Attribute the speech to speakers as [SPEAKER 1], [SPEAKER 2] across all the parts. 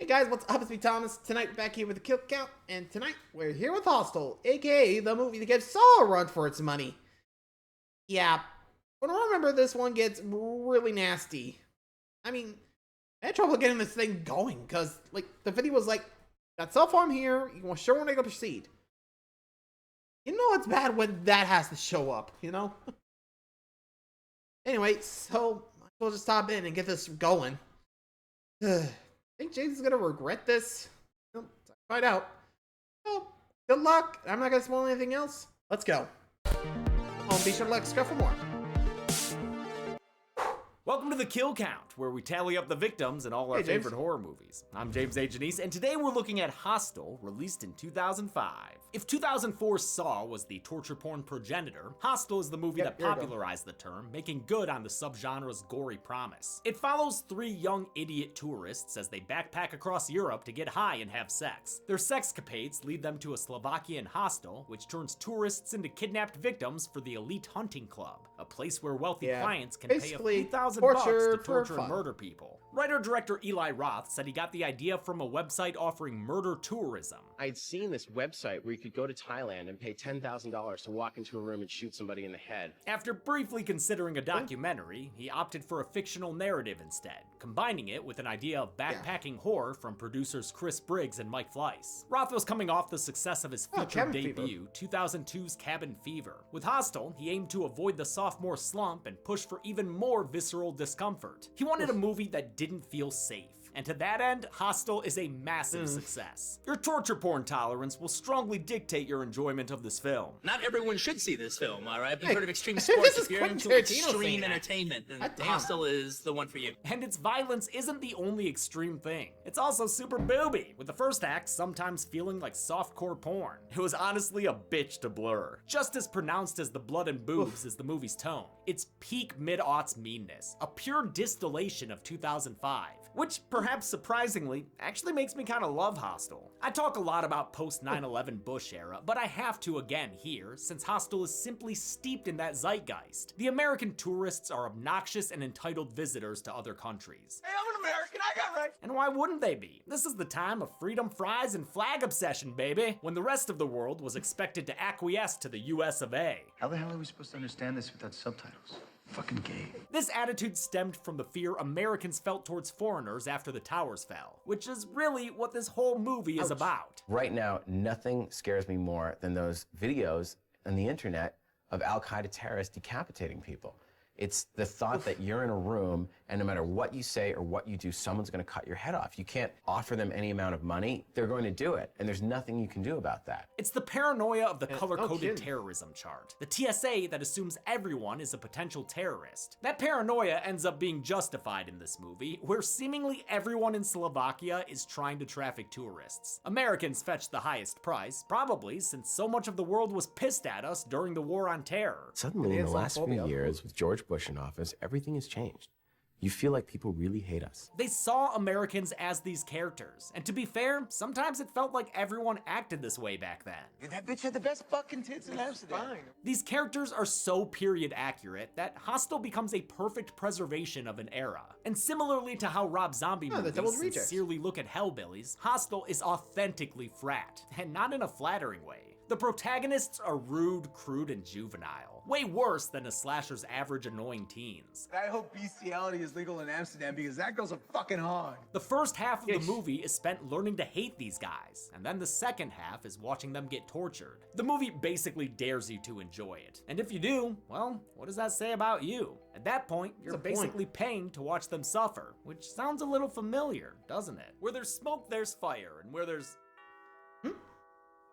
[SPEAKER 1] Hey guys, what's up? It's me, Thomas. Tonight we're back here with the kill count, and tonight we're here with Hostel, aka the movie that gives Saw a run for its money. Yeah, but remember this one gets really nasty. I mean, I had trouble getting this thing going, because, like, the video was like, got cell phone here, you want to show when I go proceed. You know it's bad when that has to show up, you know? Anyway, so, might as well just hop in and get this going. I think Jason's gonna regret this. Well, find out. Well, good luck. I'm not gonna spoil anything else. Let's go. Oh, be sure to like, subscribe for more.
[SPEAKER 2] Welcome to the Kill Count, where we tally up the victims in all our favorite horror movies. I'm James A. Janice, and today we're looking at Hostel, released in 2005. If 2004's Saw was the torture porn progenitor, Hostel is the movie that popularized the term, making good on the subgenre's gory promise. It follows three young idiot tourists as they backpack across Europe to get high and have sex. Their sexcapades lead them to a Slovakian hostel, which turns tourists into kidnapped victims for the elite hunting club, a place where wealthy clients can pay a few $1,000 to torture and murder people. Writer-director Eli Roth said he got the idea from a website offering murder tourism.
[SPEAKER 3] I'd seen this website where you could go to Thailand and pay $10,000 to walk into a room and shoot somebody in the head.
[SPEAKER 2] After briefly considering a documentary, he opted for a fictional narrative instead, combining it with an idea of backpacking horror from producers Chris Briggs and Mike Fleiss. Roth was coming off the success of his feature debut, 2002's Cabin Fever. With Hostel, he aimed to avoid the sophomore slump and push for even more visceral discomfort. He wanted a movie that didn't feel safe. And to that end, Hostel is a massive success. Your torture porn tolerance will strongly dictate your enjoyment of this film.
[SPEAKER 4] Not everyone should see this film, all right? If you've heard of extreme sports, if you're into extreme entertainment, then Hostel is the one for you.
[SPEAKER 2] And its violence isn't the only extreme thing. It's also super booby, with the first act sometimes feeling like softcore porn. It was honestly a bitch to blur. Just as pronounced as the blood and boobs is the movie's tone. It's peak mid-aughts meanness, a pure distillation of 2005. Which, perhaps surprisingly, actually makes me kind of love Hostel. I talk a lot about post-9/11 Bush era, but I have to again here, since Hostel is simply steeped in that zeitgeist. The American tourists are obnoxious and entitled visitors to other countries.
[SPEAKER 4] Hey, I'm an American, I got right.
[SPEAKER 2] And why wouldn't they be? This is the time of freedom fries and flag obsession, baby, when the rest of the world was expected to acquiesce to the US of A.
[SPEAKER 5] How the hell are we supposed to understand this without subtitles? Fucking gay.
[SPEAKER 2] This attitude stemmed from the fear Americans felt towards foreigners after the towers fell, which is really what this whole movie is about.
[SPEAKER 6] Right now, nothing scares me more than those videos on the internet of Al-Qaeda terrorists decapitating people. It's the thought that you're in a room and no matter what you say or what you do, someone's gonna cut your head off. You can't offer them any amount of money, they're going to do it, and there's nothing you can do about that.
[SPEAKER 2] It's the paranoia of the color-coded terrorism chart. The TSA that assumes everyone is a potential terrorist. That paranoia ends up being justified in this movie, where seemingly everyone in Slovakia is trying to traffic tourists. Americans fetch the highest price, probably since so much of the world was pissed at us during the War on Terror.
[SPEAKER 6] Suddenly, in the last few years, with George Bush in office, everything has changed. You feel like people really hate us.
[SPEAKER 2] They saw Americans as these characters, and to be fair, sometimes it felt like everyone acted this way back then.
[SPEAKER 5] That bitch had the best fucking tits in Amsterdam.
[SPEAKER 2] These characters are so period accurate that Hostel becomes a perfect preservation of an era. And similarly to how Rob Zombie movies sincerely look at hellbillies, Hostel is authentically frat, and not in a flattering way. The protagonists are rude, crude, and juvenile. Way worse than a slasher's average annoying teens.
[SPEAKER 7] I hope bestiality is legal in Amsterdam because that girl's a fucking hog.
[SPEAKER 2] The first half of the movie is spent learning to hate these guys, and then the second half is watching them get tortured. The movie basically dares you to enjoy it. And if you do, well, what does that say about you? At that point, you're basically paying to watch them suffer, which sounds a little familiar, doesn't it? Where there's smoke, there's fire, and where there's...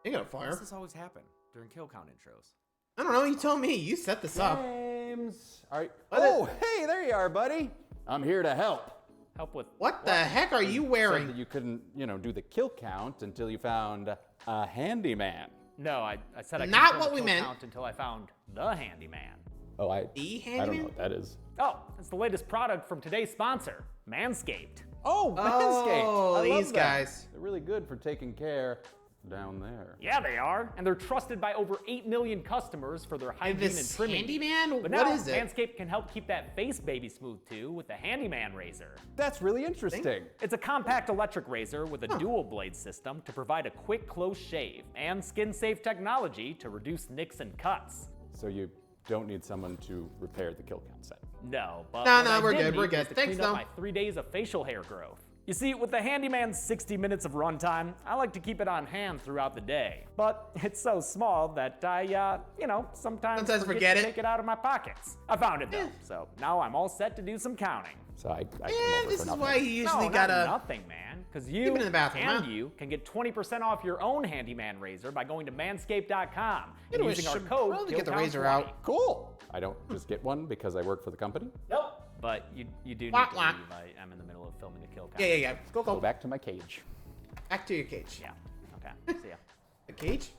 [SPEAKER 1] You got a fire.
[SPEAKER 2] Why does this always happen during kill count intros?
[SPEAKER 1] I don't know, you tell me. You set this up.
[SPEAKER 8] James, oh, hey, there you are, buddy. I'm here to help. Help with
[SPEAKER 1] what the heck are you wearing?
[SPEAKER 8] Said that you couldn't, do the kill count until you found a handyman.
[SPEAKER 9] No, I said I couldn't
[SPEAKER 1] not
[SPEAKER 9] fill
[SPEAKER 1] what
[SPEAKER 9] the
[SPEAKER 1] we
[SPEAKER 9] kill
[SPEAKER 1] meant.
[SPEAKER 9] count until I found the handyman.
[SPEAKER 8] Oh,
[SPEAKER 1] the
[SPEAKER 8] handyman? I don't know what that is.
[SPEAKER 9] Oh, it's the latest product from today's sponsor, Manscaped.
[SPEAKER 8] Oh, Manscaped.
[SPEAKER 1] Oh,
[SPEAKER 8] I love
[SPEAKER 1] these
[SPEAKER 8] that.
[SPEAKER 1] guys.
[SPEAKER 8] They're really good for taking care down there.
[SPEAKER 9] Yeah, they are. And they're trusted by over 8 million customers for their hygiene and
[SPEAKER 1] This
[SPEAKER 9] trimming.
[SPEAKER 1] handyman?
[SPEAKER 9] But
[SPEAKER 1] What
[SPEAKER 9] now,
[SPEAKER 1] is it?
[SPEAKER 9] Manscaped can help keep that face baby smooth too with the Handyman razor.
[SPEAKER 8] That's really interesting.
[SPEAKER 9] It's a compact electric razor with a dual blade system to provide a quick, close shave and skin-safe technology to reduce nicks and cuts.
[SPEAKER 8] So you don't need someone to repair the kill count set.
[SPEAKER 9] No, but
[SPEAKER 1] No,
[SPEAKER 9] what
[SPEAKER 1] no,
[SPEAKER 9] I
[SPEAKER 1] we're
[SPEAKER 9] did
[SPEAKER 1] good,
[SPEAKER 9] need
[SPEAKER 1] we're
[SPEAKER 9] was
[SPEAKER 1] good.
[SPEAKER 9] to
[SPEAKER 1] Thanks,
[SPEAKER 9] clean up
[SPEAKER 1] though.
[SPEAKER 9] my 3 days of facial hair growth. You see, with the Handyman's 60 minutes of runtime, I like to keep it on hand throughout the day. But it's so small that I, sometimes
[SPEAKER 1] forget
[SPEAKER 9] to
[SPEAKER 1] it.
[SPEAKER 9] take it out of my pockets. I found it though, so now I'm all set to do some counting.
[SPEAKER 8] So I came
[SPEAKER 1] And
[SPEAKER 8] over
[SPEAKER 1] this
[SPEAKER 8] for
[SPEAKER 1] is
[SPEAKER 8] nothing.
[SPEAKER 1] why you usually
[SPEAKER 9] No,
[SPEAKER 1] gotta.
[SPEAKER 9] not nothing, man. Because you
[SPEAKER 1] Keep it in the bathroom,
[SPEAKER 9] and
[SPEAKER 1] huh?
[SPEAKER 9] you can get 20% off your own Handyman razor by going to manscaped.com and
[SPEAKER 1] Anyway,
[SPEAKER 9] using our
[SPEAKER 1] should
[SPEAKER 9] code
[SPEAKER 1] probably get the
[SPEAKER 9] KILLCOUNT20.
[SPEAKER 1] razor out.
[SPEAKER 8] Cool. I don't just get one because I work for the company.
[SPEAKER 9] Nope. But you do need
[SPEAKER 1] Wah,
[SPEAKER 9] to
[SPEAKER 1] wah.
[SPEAKER 9] leave. I am in the middle of filming a kill count.
[SPEAKER 1] Yeah. Go.
[SPEAKER 8] Go back to my cage.
[SPEAKER 1] Back to your cage.
[SPEAKER 9] Yeah. Okay. See ya.
[SPEAKER 1] The cage?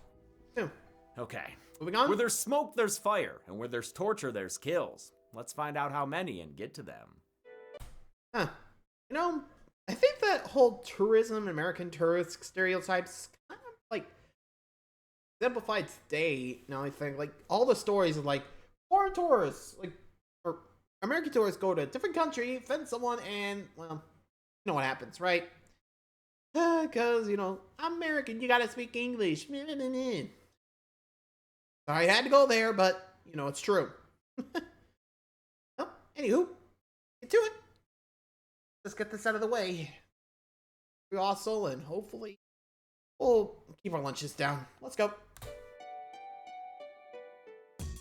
[SPEAKER 1] No.
[SPEAKER 2] Okay.
[SPEAKER 1] Moving on.
[SPEAKER 2] Where there's smoke, there's fire, and where there's torture, there's kills. Let's find out how many and get to them.
[SPEAKER 1] Huh. I think that whole tourism, American tourist stereotypes, kind of like exemplified today. Now I think like all the stories of like foreign tourists, like or American tourists go to a different country, offend someone, and well, you know what happens, right? Because I'm American, you gotta speak English. So I had to go there, but it's true. Well, anywho, get to it. Let's get this out of the way. We also, and hopefully, we'll keep our lunches down. Let's go.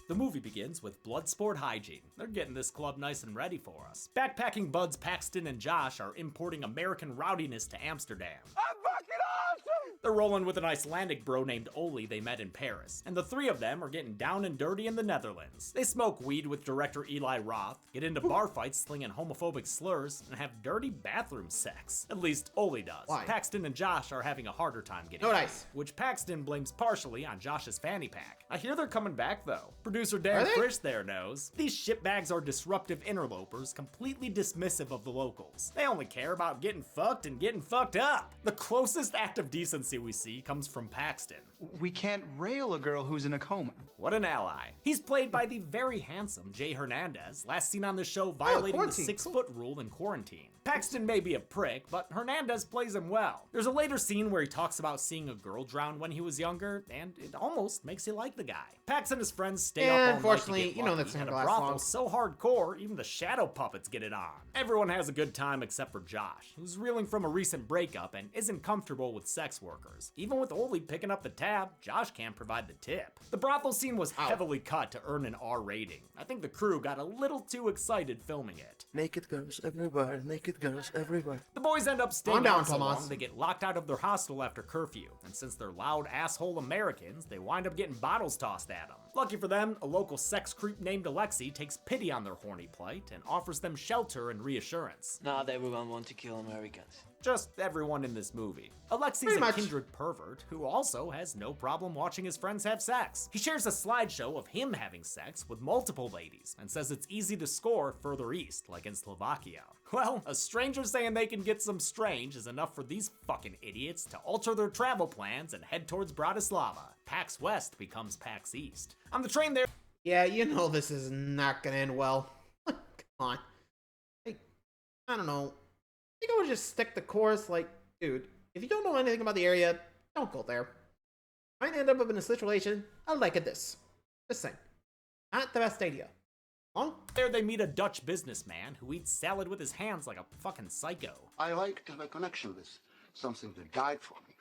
[SPEAKER 2] The movie begins with Bloodsport Hygiene. They're getting this club nice and ready for us. Backpacking buds Paxton and Josh are importing American rowdiness to Amsterdam.
[SPEAKER 7] I'm fucking awesome!
[SPEAKER 2] They're rolling with an Icelandic bro named Oli they met in Paris, and the three of them are getting down and dirty in the Netherlands. They smoke weed with director Eli Roth, get into bar fights slinging homophobic slurs, and have dirty bathroom sex. At least Oli does.
[SPEAKER 1] Why?
[SPEAKER 2] Paxton and Josh are having a harder time getting
[SPEAKER 1] No
[SPEAKER 2] laid,
[SPEAKER 1] dice.
[SPEAKER 2] which Paxton blames partially on Josh's fanny pack. I hear they're coming back though. Producer
[SPEAKER 1] Are
[SPEAKER 2] Dan
[SPEAKER 1] they?
[SPEAKER 2] Frisch there knows. These shitbags are disruptive interlopers, completely dismissive of the locals. They only care about getting fucked and getting fucked up. The closest act of decency we see comes from Paxton.
[SPEAKER 5] We can't rail a girl who's in a coma.
[SPEAKER 2] What an ally. He's played by the very handsome Jay Hernandez, last seen on the show violating the
[SPEAKER 1] quarantine,
[SPEAKER 2] 6-foot rule in quarantine. Paxton may be a prick, but Hernandez plays him well. There's a later scene where he talks about seeing a girl drown when he was younger, and it almost makes you like the guy. Pax and his friends stay
[SPEAKER 1] Yeah,
[SPEAKER 2] up all night to
[SPEAKER 1] unfortunately,
[SPEAKER 2] get
[SPEAKER 1] you know
[SPEAKER 2] lucky
[SPEAKER 1] that's not
[SPEAKER 2] at a
[SPEAKER 1] gonna last
[SPEAKER 2] brothel
[SPEAKER 1] long.
[SPEAKER 2] so hardcore, even the shadow puppets get it on. Everyone has a good time except for Josh, who's reeling from a recent breakup and isn't comfortable with sex workers. Even with Oli picking up the tab, Josh can't provide the tip. The brothel scene was heavily cut to earn an R rating. I think the crew got a little too excited filming it.
[SPEAKER 10] Naked girls everywhere, naked girls everywhere.
[SPEAKER 2] The boys end up staying
[SPEAKER 1] Calm down,
[SPEAKER 2] out so
[SPEAKER 1] Tomas.
[SPEAKER 2] long they get locked out of their hostel after curfew, and since they're loud asshole Americans, they wind up getting bottles tossed at them. Lucky for them, a local sex creep named Alexi takes pity on their horny plight and offers them shelter and reassurance.
[SPEAKER 10] Not everyone wants to kill Americans.
[SPEAKER 2] Just everyone in this movie. Alexi's
[SPEAKER 1] Pretty
[SPEAKER 2] a
[SPEAKER 1] much.
[SPEAKER 2] kindred pervert who also has no problem watching his friends have sex. He shares a slideshow of him having sex with multiple ladies and says it's easy to score further east, like in Slovakia. Well, a stranger saying they can get some strange is enough for these fucking idiots to alter their travel plans and head towards Bratislava. PAX West becomes PAX East. On the train there,
[SPEAKER 1] Yeah, this is not gonna end well. Come on. Like, I don't know. I think I would just stick the course. Like, dude, if you don't know anything about the area, don't go there. Might end up in a situation like this. Just saying. Not the best idea. Huh?
[SPEAKER 2] there they meet a Dutch businessman who eats salad with his hands like a fucking psycho.
[SPEAKER 11] I like to have a connection with something that died for me.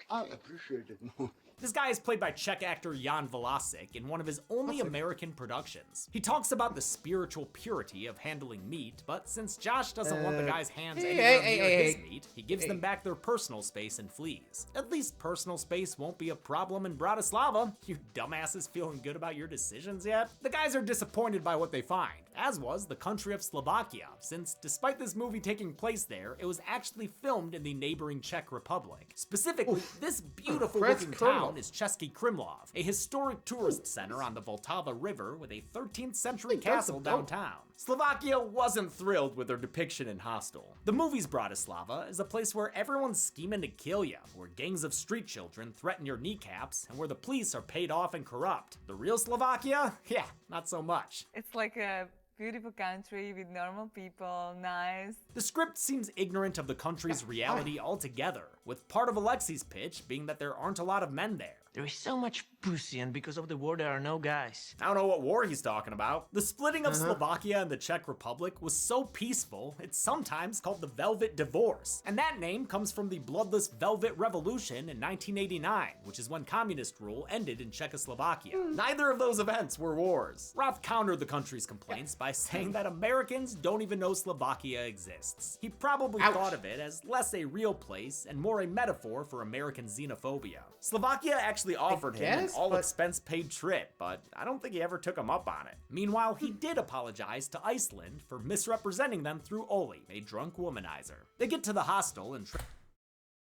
[SPEAKER 11] I appreciate it more.
[SPEAKER 2] This guy is played by Czech actor Jan Vlasic in one of his only American productions. He talks about the spiritual purity of handling meat, but since Josh doesn't want the guy's hands anywhere near his meat, he gives them back their personal space and flees. At least personal space won't be a problem in Bratislava. You dumbasses feeling good about your decisions yet? The guys are disappointed by what they find. as was the country of Slovakia, since despite this movie taking place there, it was actually filmed in the neighboring Czech Republic. Specifically, this beautiful looking town is Český Krumlov, a historic tourist center on the Vltava River with a 13th century castle downtown. Slovakia wasn't thrilled with their depiction in Hostel. The movie's Bratislava is a place where everyone's scheming to kill you, where gangs of street children threaten your kneecaps, and where the police are paid off and corrupt. The real Slovakia? Yeah, not so much.
[SPEAKER 12] It's like a beautiful country with normal people, nice.
[SPEAKER 2] The script seems ignorant of the country's reality altogether, with part of Alexi's pitch being that there aren't a lot of men there.
[SPEAKER 10] There is so much pussy, and because of the war, there are no guys.
[SPEAKER 2] I don't know what war he's talking about. The splitting of Slovakia and the Czech Republic was so peaceful, it's sometimes called the Velvet Divorce. And that name comes from the bloodless Velvet Revolution in 1989, which is when communist rule ended in Czechoslovakia. Neither of those events were wars. Roth countered the country's complaints by saying that Americans don't even know Slovakia exists. He probably thought of it as less a real place and more a metaphor for American xenophobia. Slovakia actually offered him an all-expense-paid trip, but I don't think he ever took him up on it. Meanwhile, he did apologize to Iceland for misrepresenting them through Oli, a drunk womanizer. They get to the hostel and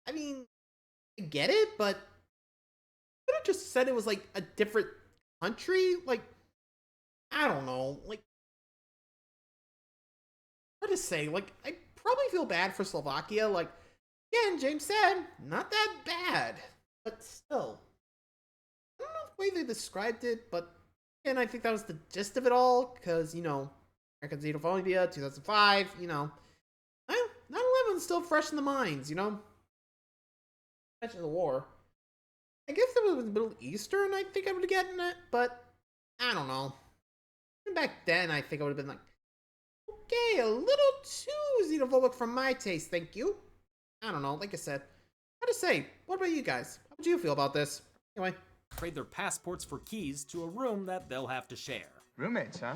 [SPEAKER 1] I mean, I get it, but could have just said it was like a different country? Like, I don't know. Like, hard to say. Like, I probably feel bad for Slovakia. Like, again, James said, not that bad. But still, I don't know the way they described it, but again, I think that was the gist of it all, because, you know, American xenophobia, 2005, you know, 9/11 is still fresh in the minds, you know? Mention the war. I guess if it was Middle Eastern, I think I would have gotten it, but I don't know. Even back then, I think I would have been like, okay, a little too xenophobic for my taste, thank you. I don't know, like I said. Hard to say. What about you guys? How would you feel about this? Anyway.
[SPEAKER 2] Trade their passports for keys to a room that they'll have to share.
[SPEAKER 7] Roommates, huh?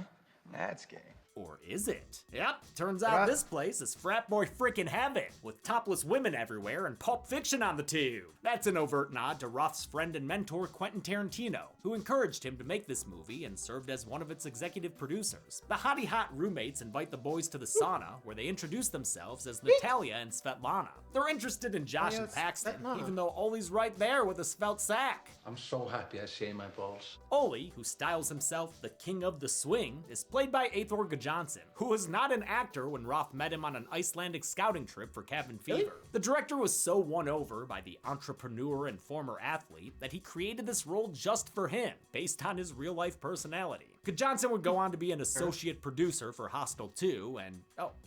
[SPEAKER 7] That's gay.
[SPEAKER 2] Or is it? Yep, turns out this place is frat boy freaking heaven, with topless women everywhere and Pulp Fiction on the tube. That's an overt nod to Roth's friend and mentor Quentin Tarantino, who encouraged him to make this movie and served as one of its executive producers. The hottie hot roommates invite the boys to the sauna, where they introduce themselves as Natalia and Svetlana. They're interested in Josh and Paxton, even though Oli's right there with a svelte sack.
[SPEAKER 13] I'm so happy I shaved my balls.
[SPEAKER 2] Oli, who styles himself the King of the Swing, is played by Eyþór Johnson, who was not an actor when Roth met him on an Icelandic scouting trip for Cabin Fever. The director was so won over by the entrepreneur and former athlete that he created this role just for him, based on his real-life personality. Johnson would go on to be an associate producer for Hostel 2, and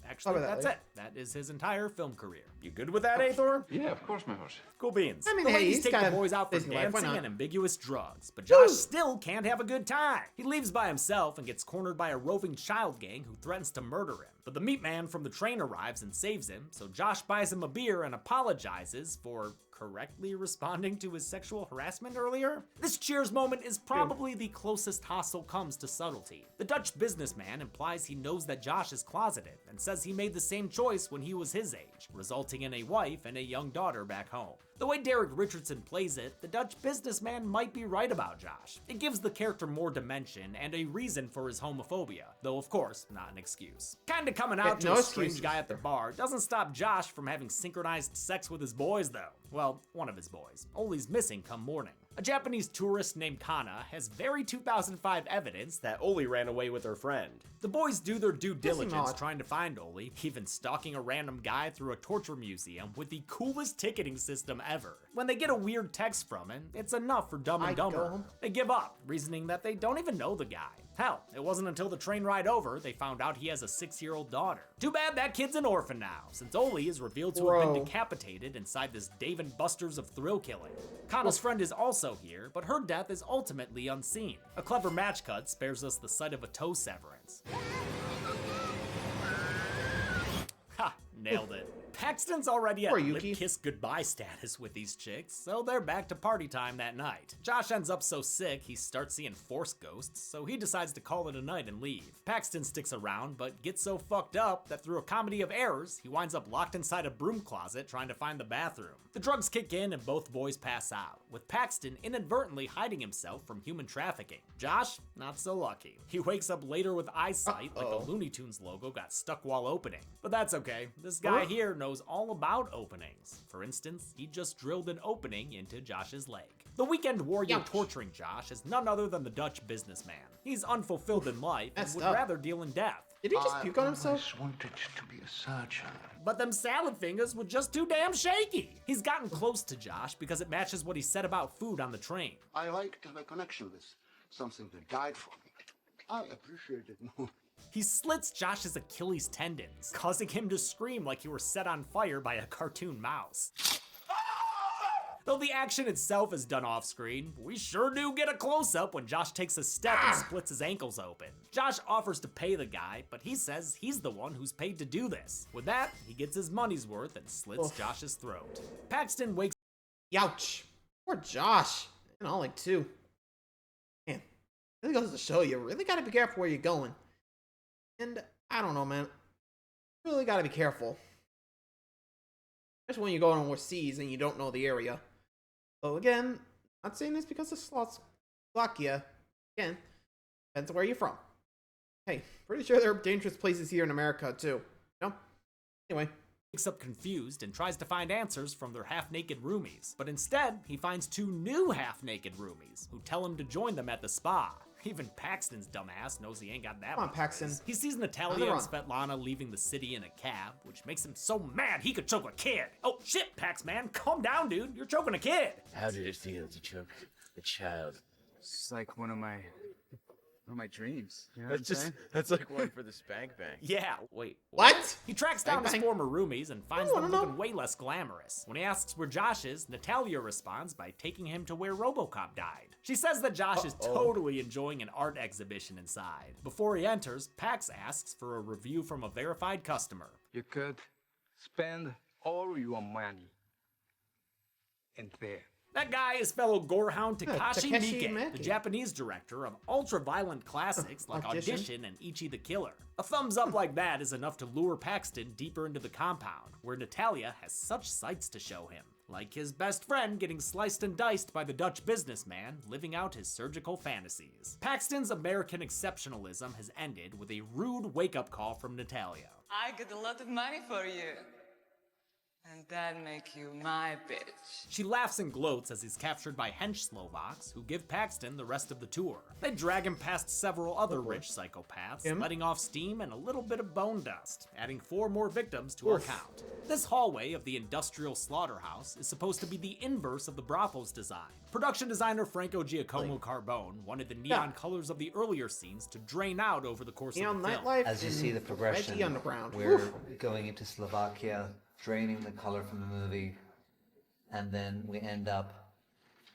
[SPEAKER 2] actually, that's it. That is his entire film career. You good with that, Eyþór?
[SPEAKER 13] Yeah, of course, my horse.
[SPEAKER 2] Cool beans.
[SPEAKER 1] I mean,
[SPEAKER 2] the
[SPEAKER 1] hey,
[SPEAKER 2] ladies
[SPEAKER 1] he's
[SPEAKER 2] take
[SPEAKER 1] got
[SPEAKER 2] the boys out for
[SPEAKER 1] busy life, why
[SPEAKER 2] dancing
[SPEAKER 1] not?
[SPEAKER 2] and ambiguous drugs, but Josh still can't have a good time. He leaves by himself and gets cornered by a roving child gang who threatens to murder him. But the meat man from the train arrives and saves him, so Josh buys him a beer and apologizes for correctly responding to his sexual harassment earlier? This cheers moment is probably the closest Hostel comes to subtlety. The Dutch businessman implies he knows that Josh is closeted and says he made the same choice when he was his age, resulting in a wife and a young daughter back home. The way Derek Richardson plays it, the Dutch businessman might be right about Josh. It gives the character more dimension and a reason for his homophobia, though of course, not an excuse. Kinda coming out to a strange guy at the bar doesn't stop Josh from having synchronized sex with his boys though. Well, one of his boys. Oli's missing come morning. A Japanese tourist named Kana has very 2005 evidence that Oli ran away with her friend. The boys do their due diligence trying to find Oli, even stalking a random guy through a torture museum with the coolest ticketing system ever. When they get a weird text from him, it's enough for Dumb and Dumber. They give up, reasoning that they don't even know the guy. Hell, it wasn't until the train ride over they found out he has a 6-year-old daughter. Too bad that kid's an orphan now, since Oli is revealed to have been decapitated inside this Dave and Buster's of thrill killing. Kana's friend is also here, but her death is ultimately unseen. A clever match cut spares us the sight of a toe severance. Ha! Nailed it. Paxton's already at lip-kiss goodbye status with these chicks, so they're back to party time that night. Josh ends up so sick he starts seeing force ghosts, so he decides to call it a night and leave. Paxton sticks around, but gets so fucked up that through a comedy of errors, he winds up locked inside a broom closet trying to find the bathroom. The drugs kick in and both boys pass out, with Paxton inadvertently hiding himself from human trafficking. Josh, not so lucky. He wakes up later with eyesight like the Looney Tunes logo got stuck while opening. But that's okay, this guy here knows all about openings. For instance, he just drilled an opening into Josh's leg. The weekend warrior torturing Josh is none other than the Dutch businessman. He's unfulfilled in life and would rather deal in death.
[SPEAKER 1] Did he just puke on himself?
[SPEAKER 11] I wanted to be a surgeon.
[SPEAKER 2] But them salad fingers were just too damn shaky. He's gotten close to Josh because it matches what he said about food on the train.
[SPEAKER 11] I like to have a connection with something that died for me. I appreciate it more.
[SPEAKER 2] He slits Josh's Achilles tendons, causing him to scream like he were set on fire by a cartoon mouse. Though the action itself is done off screen, we sure do get a close-up when Josh takes a step and splits his ankles open. Josh offers to pay the guy, but he says he's the one who's paid to do this. With that, he gets his money's worth and slits Josh's throat. Paxton wakes.
[SPEAKER 1] Youch. Poor Josh. And all like two. Man, it goes to show you really gotta be careful where you're going. And I don't know, man. Really gotta be careful. Especially when you're going overseas and you don't know the area. So again, not saying this because of Slovakia. Again, depends on where you're from. Hey, pretty sure there are dangerous places here in America too. No? Anyway.
[SPEAKER 2] Wakes up confused and tries to find answers from their half-naked roomies. But instead, he finds two new half-naked roomies who tell him to join them at the spa. Even Paxton's dumbass knows he ain't got that.
[SPEAKER 1] Come on, Paxton.
[SPEAKER 2] He sees Natalia and Svetlana leaving the city in a cab, which makes him so mad he could choke a kid. Oh shit, Pax man, calm down, dude. You're choking a kid.
[SPEAKER 14] How did it feel to choke a child?
[SPEAKER 7] It's like one of my dreams. You know
[SPEAKER 6] that's like one for the spank bank.
[SPEAKER 2] Yeah, wait.
[SPEAKER 1] What?
[SPEAKER 2] He tracks down his former roomies and finds them looking way less glamorous. When he asks where Josh is, Natalia responds by taking him to where RoboCop died. She says that Josh is totally enjoying an art exhibition inside. Before he enters, Pax asks for a review from a verified customer.
[SPEAKER 7] You could spend all your money in there.
[SPEAKER 2] That guy is fellow gorehound Takashi Miike, the Japanese director of ultra-violent classics like Audition and Ichi the Killer. A thumbs up like that is enough to lure Paxton deeper into the compound, where Natalia has such sights to show him. Like his best friend getting sliced and diced by the Dutch businessman, living out his surgical fantasies. Paxton's American exceptionalism has ended with a rude wake-up call from Natalia.
[SPEAKER 12] I got a lot of money for you. And that make you my bitch.
[SPEAKER 2] She laughs and gloats as he's captured by hench Slovaks who give Paxton the rest of the tour. They drag him past several other rich psychopaths, letting off steam and a little bit of bone dust, adding 4 more victims to our count. This hallway of the industrial slaughterhouse is supposed to be the inverse of the brothel's design. Production designer Franco Giacomo Carbone wanted the neon colors of the earlier scenes to drain out over the course of the film.
[SPEAKER 15] As you see the progression, we're going into Slovakia, draining the color from the movie, and then we end up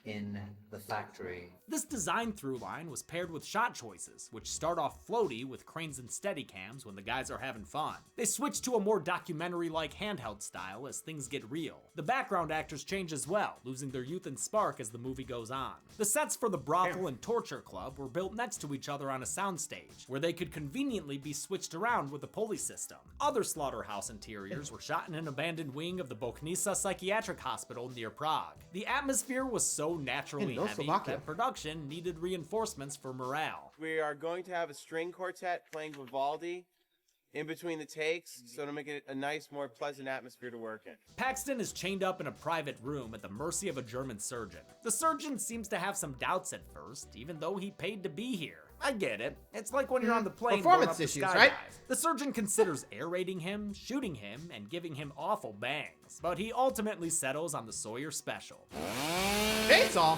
[SPEAKER 15] in the factory.
[SPEAKER 2] This design through line was paired with shot choices, which start off floaty with cranes and steadicams when the guys are having fun. They switch to a more documentary-like handheld style as things get real. The background actors change as well, losing their youth and spark as the movie goes on. The sets for the brothel and torture club were built next to each other on a soundstage, where they could conveniently be switched around with a pulley system. Other slaughterhouse interiors were shot in an abandoned wing of the Bochnica Psychiatric Hospital near Prague. The atmosphere was so naturally heavy that production needed reinforcements for morale.
[SPEAKER 16] We are going to have a string quartet playing Vivaldi in between the takes, so to make it a nice, more pleasant atmosphere to work in.
[SPEAKER 2] Paxton is chained up in a private room at the mercy of a German surgeon. The surgeon seems to have some doubts at first, even though he paid to be here. I get it. It's like when you're on the plane going up to skydive. Right? The surgeon considers aerating him, shooting him, and giving him awful bangs, but he ultimately settles on the Sawyer Special.
[SPEAKER 1] Chainsaw!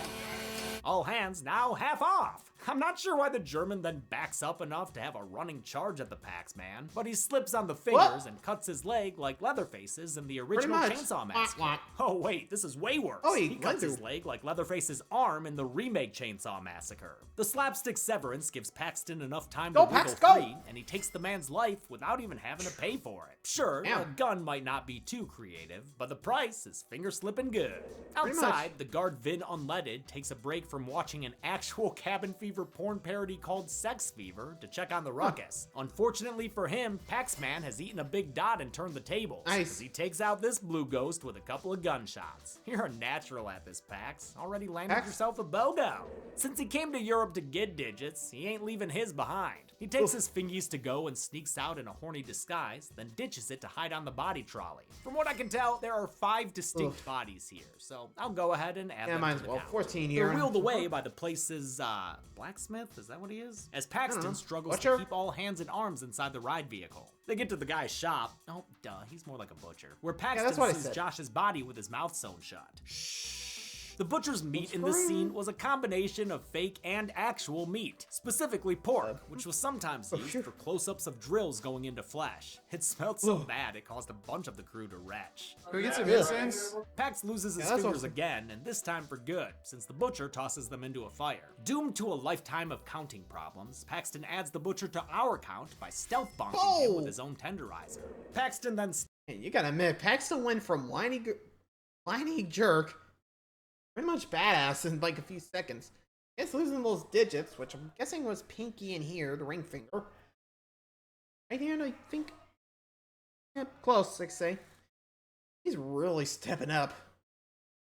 [SPEAKER 2] All hands now half off. I'm not sure why the German then backs up enough to have a running charge at the Pax-Man, but he slips on the fingers and cuts his leg like Leatherface's in the original Chainsaw Massacre. Oh wait, this is way worse.
[SPEAKER 1] Oh,
[SPEAKER 2] he cuts his leg like Leatherface's arm in the remake Chainsaw Massacre. The slapstick severance gives Paxton enough time to wiggle free, and he takes the man's life without even having to pay for it. Sure, a gun might not be too creative, but the price is finger-slipping good. Outside, the guard Vin Unleaded takes a break from watching an actual cabin fever porn parody called Sex Fever to check on the ruckus. Unfortunately for him, Pax-Man has eaten a big dot and turned the tables. As he takes out this blue ghost with a couple of gunshots. You're a natural at this, Pax. Already landed yourself a BOGO. Since he came to Europe to get digits, he ain't leaving his behind. He takes his fingies to go and sneaks out in a horny disguise, then ditches it to hide on the body trolley. From what I can tell, there are 5 distinct bodies here, so I'll go ahead and add them to the count.
[SPEAKER 1] 14 here.
[SPEAKER 2] They're wheeled away by the place's, blacksmith? Is that what he is? As Paxton struggles to keep all hands and arms inside the ride vehicle. They get to the guy's shop. Oh, duh, he's more like a butcher. Where Paxton sees Josh's body with his mouth sewn shut. Shh. The butcher's meat in this scene was a combination of fake and actual meat, specifically pork, which was sometimes used for close-ups of drills going into flesh. It smelled so bad it caused a bunch of the crew to retch.
[SPEAKER 8] Can we get some incense?
[SPEAKER 2] Pax loses his fingers again, and this time for good, since the butcher tosses them into a fire. Doomed to a lifetime of counting problems, Paxton adds the butcher to our count by stealth bonking him with his own tenderizer. Paxton then...
[SPEAKER 1] Hey, you gotta admit, Paxton went from whiny jerk pretty much badass in like a few seconds. It's losing those digits, which I'm guessing was pinky in here, the ring finger. Right here, I think. Yep, close, I say. He's really stepping up.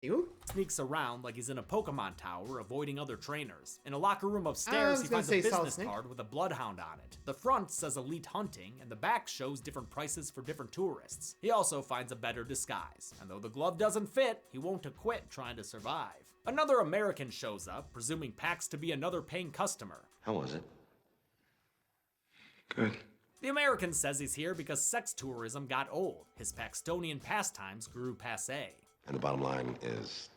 [SPEAKER 1] You?
[SPEAKER 2] Sneaks around like he's in a Pokemon tower avoiding other trainers. In a locker room upstairs, he finds a business card with a bloodhound on it. The front says Elite Hunting, and the back shows different prices for different tourists. He also finds a better disguise, and though the glove doesn't fit, he won't quit trying to survive. Another American shows up, presuming Pax to be another paying customer.
[SPEAKER 13] How was it?
[SPEAKER 8] Good.
[SPEAKER 2] The American says he's here because sex tourism got old. His Paxtonian pastimes grew passé.
[SPEAKER 13] And the bottom line is,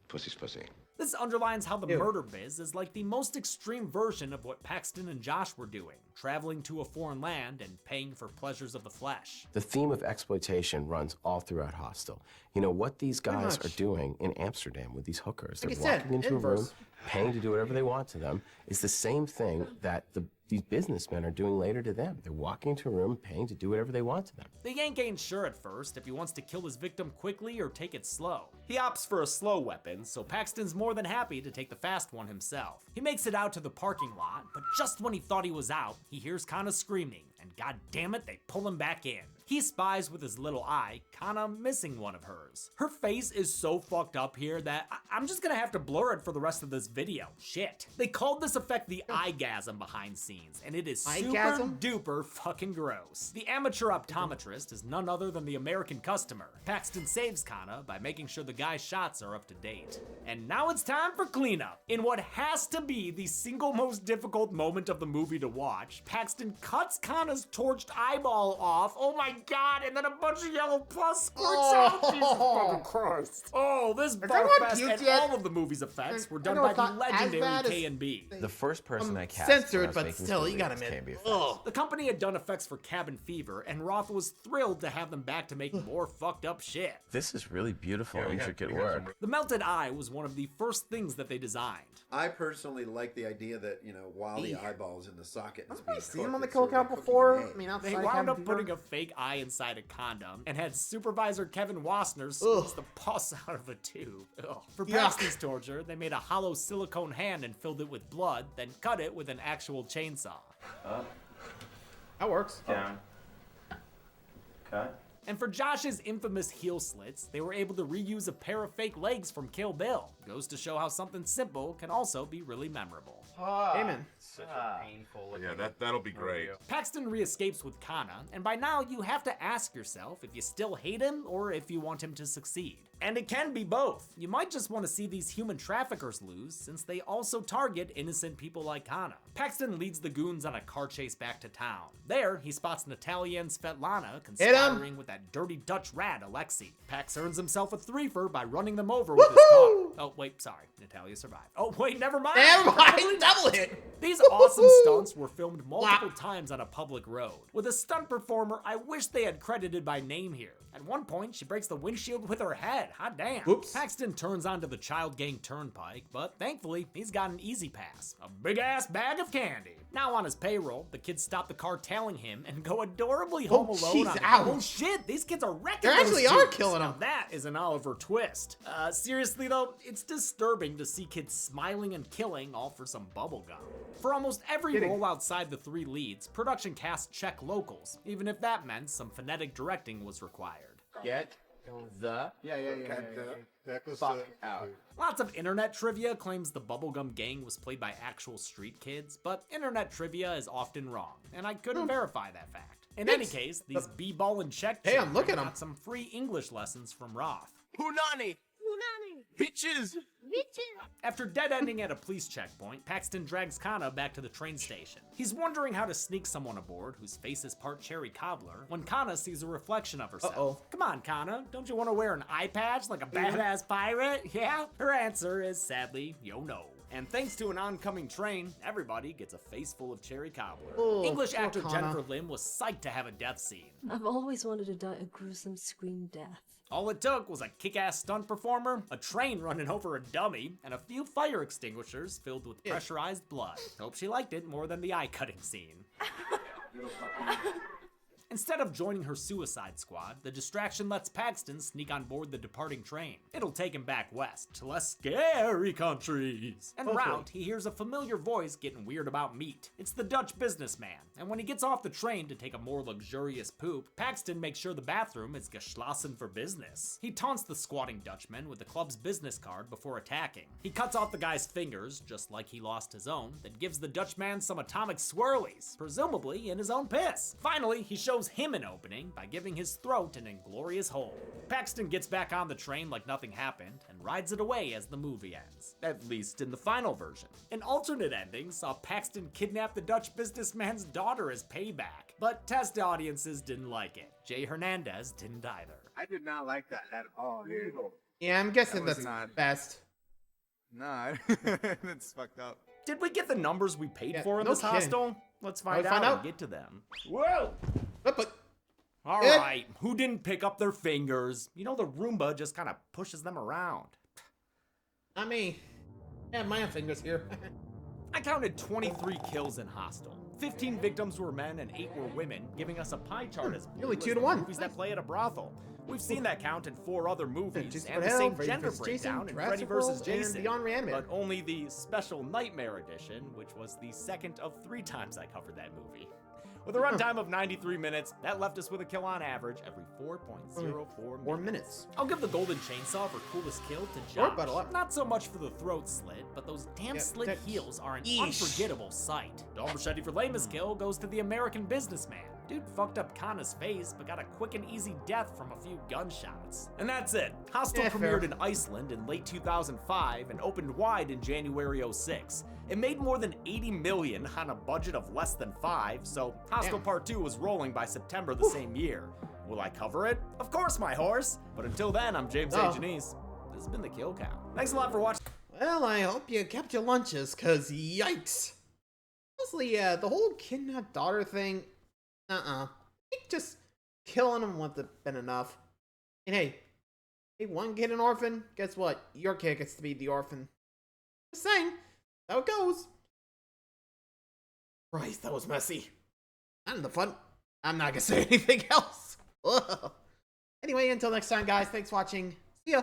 [SPEAKER 13] pussy's pussy.
[SPEAKER 2] This underlines how the murder biz is like the most extreme version of what Paxton and Josh were doing, traveling to a foreign land and paying for pleasures of the flesh.
[SPEAKER 6] The theme of exploitation runs all throughout Hostel. You know, what these guys are doing in Amsterdam with these hookers, they're walking into a room, paying to do whatever they want to them, is the same thing that these businessmen are doing later to them. They're walking into a room, paying to do whatever they want to them.
[SPEAKER 2] The Yank ain't sure at first if he wants to kill his victim quickly or take it slow. He opts for a slow weapon, so Paxton's more than happy to take the fast one himself. He makes it out to the parking lot, but just when he thought he was out, he hears Kana screaming, and god damn it, they pull him back in. He spies with his little eye, Kana missing one of hers. Her face is so fucked up here that I'm just gonna have to blur it for the rest of this video. Shit. They called this effect the eyegasm behind scenes, and it is super duper fucking gross. The amateur optometrist is none other than the American customer. Paxton saves Kana by making sure the guy's shots are up to date. And now it's time for cleanup. In what has to be the single most difficult moment of the movie to watch, Paxton cuts Kana's torched eyeball off. Oh my god, and then a bunch of yellow pus squirts out. Jesus fucking Christ. Oh, this barfest and all of the movie's effects were done by the legendary K&B.
[SPEAKER 6] The first person I cast
[SPEAKER 1] censored, but still, you gotta admit.
[SPEAKER 2] The company had done effects for Cabin Fever, and Roth was thrilled to have them back to make more fucked up shit.
[SPEAKER 6] This is really beautiful, intricate work.
[SPEAKER 2] The melted eye was one of the first things that they designed.
[SPEAKER 17] I personally like the idea that, you know, while the eyeball's in the socket, it's being
[SPEAKER 1] seen him on the kill count before. I mean,
[SPEAKER 2] they wound up putting a fake eye inside a condom and had supervisor Kevin Wassner squeeze the pus out of a tube. Ugh. For Paxton's torture, they made a hollow silicone hand and filled it with blood, then cut it with an actual chainsaw.
[SPEAKER 1] Up. That works.
[SPEAKER 8] Down. Cut.
[SPEAKER 2] And for Josh's infamous heel slits, they were able to reuse a pair of fake legs from Kill Bill. Goes to show how something simple can also be really memorable.
[SPEAKER 1] Amen.
[SPEAKER 3] Such a painful.
[SPEAKER 18] Yeah, that'll be great.
[SPEAKER 2] Paxton re-escapes with Kana, and by now you have to ask yourself if you still hate him or if you want him to succeed. And it can be both. You might just want to see these human traffickers lose, since they also target innocent people like Kana. Paxton leads the goons on a car chase back to town. There, he spots Natalia and Svetlana conspiring with that dirty Dutch rat Alexei. Pax earns himself a threefer by running them over with his car. Oh, wait, sorry. Natalia survived. Oh, wait, never mind.
[SPEAKER 1] Double hit.
[SPEAKER 2] These awesome stunts were filmed multiple times on a public road. With a stunt performer I wish they had credited by name here. At one point, she breaks the windshield with her head. Hot damn.
[SPEAKER 1] Oops.
[SPEAKER 2] Paxton turns onto the child gang turnpike, but thankfully, he's got an easy pass. A big-ass bag of candy. Now on his payroll, the kids stop the car tailing him and go adorably home alone on Oh shit, these kids are wrecking
[SPEAKER 1] They actually are killing
[SPEAKER 2] now
[SPEAKER 1] them.
[SPEAKER 2] that is an Oliver twist. Seriously though, it's disturbing to see kids smiling and killing all for some bubblegum. For almost every role outside the three leads, production cast check locals, even if that meant some phonetic directing was required.
[SPEAKER 3] Get the fuck out.
[SPEAKER 2] Lots of internet trivia claims the bubblegum gang was played by actual street kids, but internet trivia is often wrong, and I couldn't verify that fact. In any case, these b-ball and check
[SPEAKER 1] Hey, I'm looking
[SPEAKER 2] got some free English lessons from Roth.
[SPEAKER 16] Punani! Bitches!
[SPEAKER 2] After dead-ending at a police checkpoint, Paxton drags Kana back to the train station. He's wondering how to sneak someone aboard whose face is part cherry cobbler when Kana sees a reflection of herself. Come on, Kana, don't you want to wear an eye patch like a badass pirate? Yeah? Her answer is sadly, yo no. And thanks to an oncoming train, everybody gets a face full of cherry cobbler. English actor Jennifer Lim was psyched to have a death scene.
[SPEAKER 18] I've always wanted to die a gruesome scream death.
[SPEAKER 2] All it took was a kick-ass stunt performer, a train running over a dummy, and a few fire extinguishers filled with pressurized blood. Hope she liked it more than the eye-cutting scene. Instead of joining her suicide squad, the distraction lets Paxton sneak on board the departing train. It'll take him back west to less scary countries. En route, he hears a familiar voice getting weird about meat. It's the Dutch businessman, and when he gets off the train to take a more luxurious poop, Paxton makes sure the bathroom is geschlossen for business. He taunts the squatting Dutchman with the club's business card before attacking. He cuts off the guy's fingers, just like he lost his own, then gives the Dutchman some atomic swirlies, presumably in his own piss. Finally, he shows him an opening by giving his throat an inglorious hole. Paxton gets back on the train like nothing happened and rides it away as the movie ends. At least in the final version. An alternate ending saw Paxton kidnap the Dutch businessman's daughter as payback, but test audiences didn't like it. Jay Hernandez didn't either.
[SPEAKER 19] I did not like that at all.
[SPEAKER 1] Yeah, I'm guessing that's best.
[SPEAKER 19] Nah, that's fucked up.
[SPEAKER 2] Did we get the numbers we paid for in this hostel? Let's find out and get to them.
[SPEAKER 1] Whoa!
[SPEAKER 2] Alright, who didn't pick up their fingers? You know the Roomba just kind of pushes them around.
[SPEAKER 1] Not me. I have my own fingers here.
[SPEAKER 2] I counted 23 kills in Hostel. 15 victims were men and 8 were women, giving us a pie chart as
[SPEAKER 1] Nearly
[SPEAKER 2] blue
[SPEAKER 1] 2
[SPEAKER 2] as
[SPEAKER 1] to
[SPEAKER 2] the
[SPEAKER 1] 1.
[SPEAKER 2] movies that play at a brothel. We've seen that count in 4 other movies,
[SPEAKER 1] Jason
[SPEAKER 2] and the
[SPEAKER 1] Hell,
[SPEAKER 2] same
[SPEAKER 1] Freddy
[SPEAKER 2] gender
[SPEAKER 1] vs. Jason,
[SPEAKER 2] breakdown in
[SPEAKER 1] Jurassic
[SPEAKER 2] Freddy vs.
[SPEAKER 1] World, and
[SPEAKER 2] Jason,
[SPEAKER 1] Beyond Reanimated.
[SPEAKER 2] but only the special Nightmare edition, which was the second of 3 times I covered that movie. With a runtime of 93 minutes, that left us with a kill on average every 4.04 minutes. I'll give the golden chainsaw for coolest kill to Josh. Not so much for the throat slit, but those damn slit heels are an unforgettable sight. Dom Machete for lamest kill goes to the American businessman. Dude fucked up Kana's face, but got a quick and easy death from a few gunshots. And that's it. Hostel premiered in Iceland in late 2005 and opened wide in January 06. It made more than 80 million on a budget of less than 5, so Hostel Part 2 was rolling by September the same year. Will I cover it? Of course, my horse! But until then, I'm James A. Janice. This has been the Kill Count. Thanks a lot for watching.
[SPEAKER 1] Well, I hope you kept your lunches, cause yikes. Honestly, the whole kidnapped daughter thing, I think just killing them would have been enough. And hey, one kid an orphan, guess what? Your kid gets to be the orphan. Just saying, how it goes. Christ, that was messy. And the fun. I'm not gonna say anything else. Anyway, until next time, guys, thanks for watching. See ya.